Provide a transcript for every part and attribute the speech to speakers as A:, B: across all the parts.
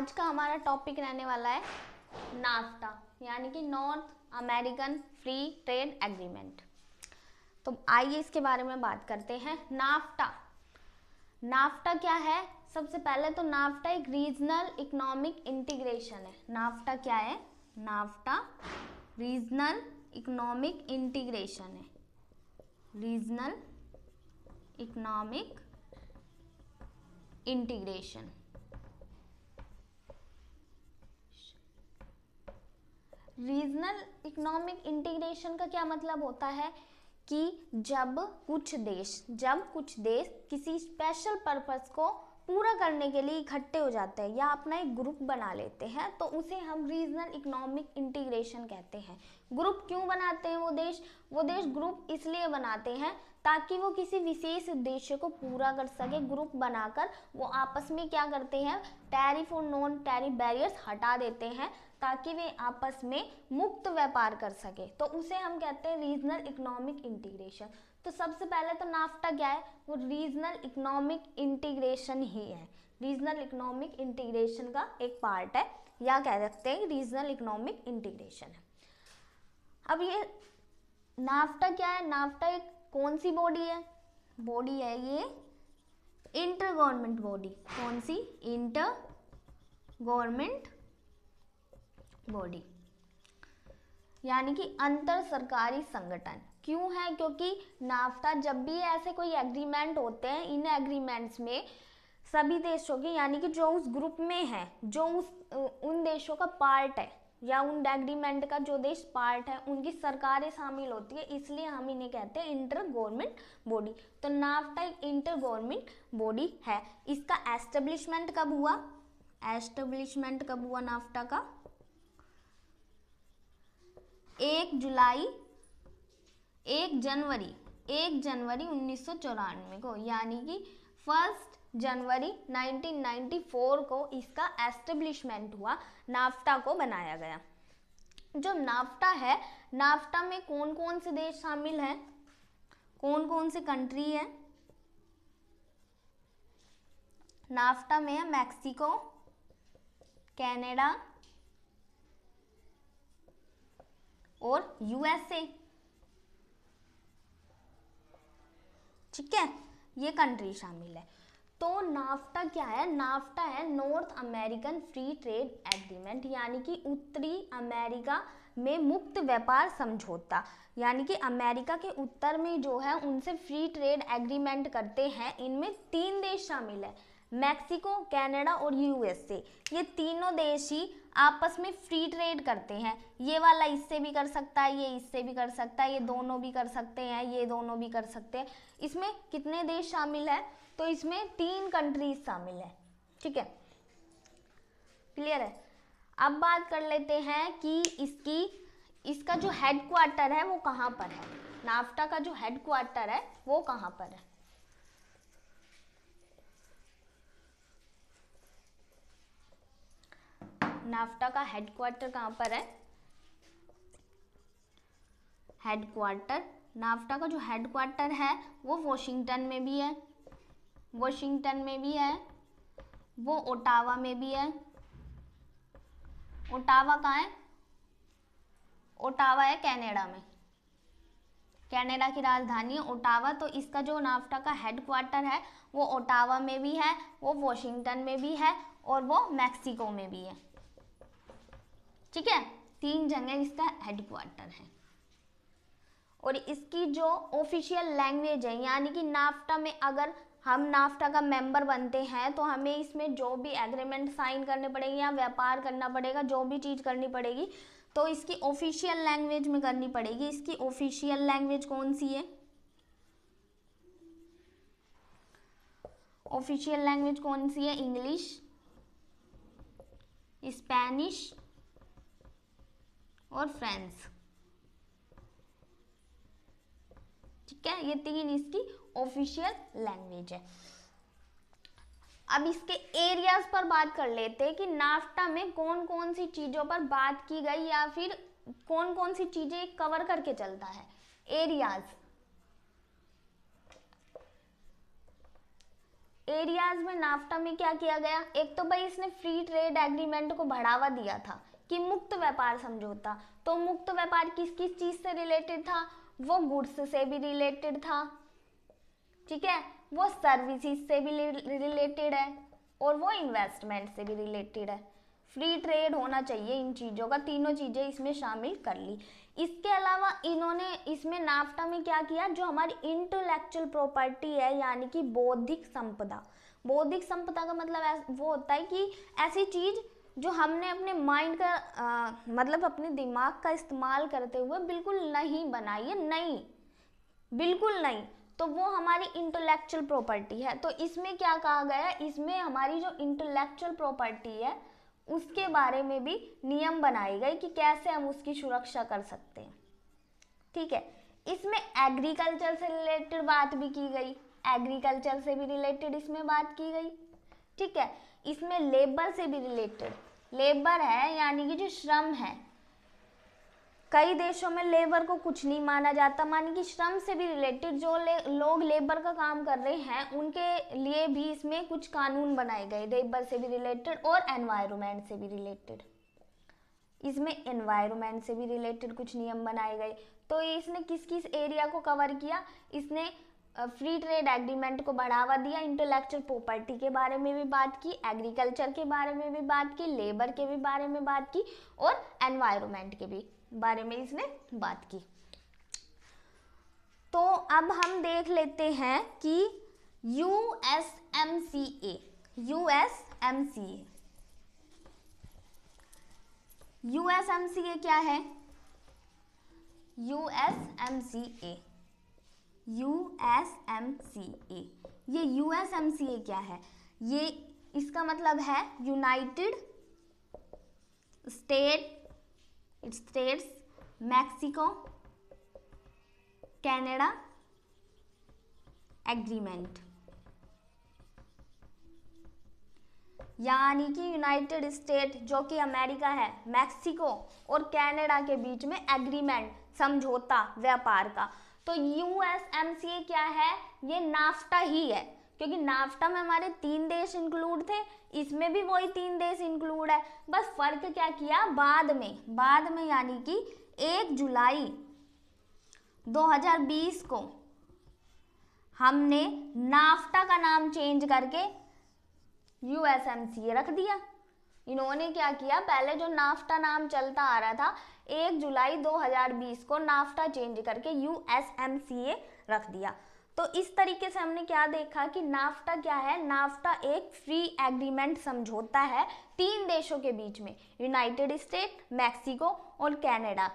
A: आज का हमारा टॉपिक रहने वाला है नाफ्टा, यानी कि north American free trade agreement. तो आइए इसके बारे में बात करते हैं। नाफ्टा क्या है? सबसे पहले तो नाफ्टा एक रीजनल इकोनॉमिक इंटीग्रेशन है। नाफ्टा क्या है? नाफ्टा रीजनल इकोनॉमिक इंटीग्रेशन है। Regional economic integration. Regional economic integration का क्या मतलब होता है कि जब कुछ देश किसी स्पेशल पर्पस को पूरा करने के लिए इकट्ठे हो जाते हैं या अपना एक ग्रुप बना लेते हैं तो उसे हम रीजनल इकोनॉमिक इंटीग्रेशन कहते हैं। ग्रुप क्यों बनाते हैं वो देश ग्रुप इसलिए बनाते हैं ताकि वो किसी विशेष उद्देश्य को पूरा कर सके। ग्रुप बनाकर वो आपस में क्या करते हैं, टैरिफ और नॉन टैरिफ बैरियर्स हटा देते हैं ताकि वे आपस में मुक्त व्यापार कर सके, तो उसे हम कहते हैं रीजनल इकोनॉमिक इंटीग्रेशन। तो सबसे पहले तो नाफ्टा क्या है? वो रीजनल इकोनॉमिक इंटीग्रेशन ही है। रीजनल इकोनॉमिक इंटीग्रेशन का एक पार्ट है, या कह सकते हैं रीजनल इकोनॉमिक इंटीग्रेशन है। अब ये नाफ्टा क्या है? नाफ्टा एक कौन सी बॉडी है? ये इंटर गवर्नमेंट बॉडी। कौन सी? इंटर गवर्नमेंट बॉडी, यानी कि अंतर सरकारी संगठन। क्यों है? क्योंकि नाफ्टा जब भी ऐसे कोई एग्रीमेंट होते हैं, इन एग्रीमेंट्स में सभी देशों के, यानी कि जो उस ग्रुप में है, जो उन देशों का पार्ट है या उन एग्रीमेंट का जो देश पार्ट है, उनकी सरकारें शामिल होती है, इसलिए हम इन्हें कहते हैं इंटर गवर्नमेंट बॉडी। तो नाफ्टा एक इंटर गवर्नमेंट बॉडी है। इसका एस्टेब्लिशमेंट कब हुआ? नाफ्टा का 1 जनवरी 1994 को, यानी कि 1 जनवरी 1994 को इसका एस्टेब्लिशमेंट हुआ, नाफ्टा को बनाया गया। जो नाफ्टा है, नाफ्टा में कौन कौन से देश शामिल हैं, कौन कौन से कंट्री है? नाफ्टा में है मैक्सिको, कनाडा और यूएसए। ठीक है, ये कंट्री शामिल है। तो नाफ्टा क्या है? नाफ्टा है north American free trade agreement, यानी कि उत्तरी अमेरिका में मुक्त व्यापार समझौता। यानी कि अमेरिका के उत्तर में जो है उनसे फ्री ट्रेड एग्रीमेंट करते हैं। इनमें 3 देश शामिल है, मैक्सिको, कनाडा और यूएसए। ये तीनों देश ही आपस में फ्री ट्रेड करते हैं। ये वाला इससे भी कर सकता है, ये इससे भी कर सकता है, ये दोनों भी कर सकते हैं, ये दोनों भी कर सकते हैं। इसमें कितने देश शामिल है? तो इसमें 3 कंट्रीज शामिल है। ठीक है, क्लियर है। अब बात कर लेते हैं कि इसका जो हेडक्वार्टर है वो कहाँ पर है। नाफ्टा का जो हेडक्वार्टर है वो कहाँ पर है? नाफ्टा का हेडक्वार्टर कहाँ पर है? नाफ्टा का जो हेडक्वार्टर है वो वॉशिंगटन में भी है, वो ओटावा में भी है। ओटावा कहाँ है? ओटावा है कनाडा में, कनाडा की राजधानी है ओटावा। तो इसका जो नाफ्टा का हेडक्वार्टर है वो ओटावा में भी है, वो वॉशिंगटन में भी है और वो मैक्सिको में भी है। ठीक है, 3 जगह इसका हेडक्वार्टर है। और इसकी जो ऑफिशियल लैंग्वेज है, यानी कि नाफ्टा में अगर हम नाफ्टा का मेंबर बनते हैं तो हमें इसमें जो भी एग्रीमेंट साइन करने पड़ेंगे या व्यापार करना पड़ेगा, जो भी चीज़ करनी पड़ेगी तो इसकी ऑफिशियल लैंग्वेज में करनी पड़ेगी। इसकी ऑफिशियल लैंग्वेज कौन सी है? ऑफिशियल लैंग्वेज कौन सी है? इंग्लिश, स्पेनिश और फ्रेंच। ठीक है, ये 3 इसकी ऑफिशियल लैंग्वेज है। अब इसके एरियाज पर बात कर लेते हैं कि नाफ्टा में कौन कौन सी चीजों पर बात की गई या फिर कौन कौन सी चीजें कवर करके चलता है। एरियाज एरियाज में नाफ्टा में क्या किया गया, एक तो भाई इसने फ्री ट्रेड एग्रीमेंट को बढ़ावा दिया था कि मुक्त व्यापार समझौता। तो मुक्त व्यापार किस किस चीज से रिलेटेड था, वो गुड्स से भी रिलेटेड था, ठीक है, वो सर्विसेज से भी रिलेटेड है और वो इन्वेस्टमेंट से भी रिलेटेड है। फ्री ट्रेड होना चाहिए इन चीज़ों का, तीनों चीज़ें इसमें शामिल कर ली। इसके अलावा इन्होंने इसमें नाफ्टा में क्या किया, जो हमारी इंटेलेक्चुअल प्रॉपर्टी है यानी कि बौद्धिक संपदा, बौद्धिक संपदा का मतलब वो होता है कि ऐसी चीज़ जो हमने अपने माइंड का मतलब अपने दिमाग का इस्तेमाल करते हुए बिल्कुल नहीं बनाई है, नहीं, बिल्कुल नहीं, तो वो हमारी इंटेलेक्चुअल प्रॉपर्टी है। तो इसमें क्या कहा गया है, इसमें हमारी जो इंटेलेक्चुअल प्रॉपर्टी है उसके बारे में भी नियम बनाए गए कि कैसे हम उसकी सुरक्षा कर सकते हैं, ठीक है। इसमें एग्रीकल्चर से रिलेटेड बात भी की गई, एग्रीकल्चर से भी रिलेटेड इसमें बात की गई, ठीक है। इसमें लेबर से भी रिलेटेड, लेबर है यानी कि जो श्रम है, कई देशों में लेबर को कुछ नहीं माना जाता, मानी कि श्रम से भी रिलेटेड जो लोग लेबर का काम कर रहे हैं उनके लिए भी इसमें कुछ कानून बनाए गए, लेबर से भी रिलेटेड और एनवायरनमेंट से भी रिलेटेड। इसमें एनवायरनमेंट से भी रिलेटेड कुछ नियम बनाए गए। तो इसने किस किस एरिया को कवर किया, इसने फ्री ट्रेड एग्रीमेंट को बढ़ावा दिया, इंटेलेक्चुअल प्रॉपर्टी के बारे में भी बात की, एग्रीकल्चर के बारे में भी बात की, लेबर के भी बारे में बात की और एनवायरनमेंट के भी बारे में इसने बात की। तो अब हम देख लेते हैं कि USMCA, USMCA, USMCA क्या है, USMCA, USMCA, ये USMCA क्या है, ये इसका मतलब है United states Mexico Canada agreement, यानी कि यूनाइटेड स्टेट जो कि अमेरिका है, मैक्सिको और कनाडा के बीच में एग्रीमेंट, समझौता व्यापार का। तो USMCA क्या है, ये नाफ्टा ही है, क्योंकि नाफ्टा में हमारे 3 देश इंक्लूड थे, इसमें भी वही 3 देश इंक्लूड है, बस फर्क क्या किया बाद में यानी कि 1 जुलाई 2020 को हमने नाफ्टा का नाम चेंज करके USMCA रख दिया। इन्होंने क्या किया, पहले जो नाफ्टा नाम चलता आ रहा था 1 जुलाई 2020 को नाफ्टा चेंज करके USMCA रख दिया। तो इस तरीके से हमने क्या देखा कि नाफ्टा क्या है, नाफ्टा एक फ्री एग्रीमेंट समझौता है 3 देशों के बीच में, यूनाइटेड स्टेट, मैक्सिको और कनाडा।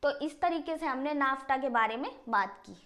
A: तो इस तरीके से हमने नाफ्टा के बारे में बात की।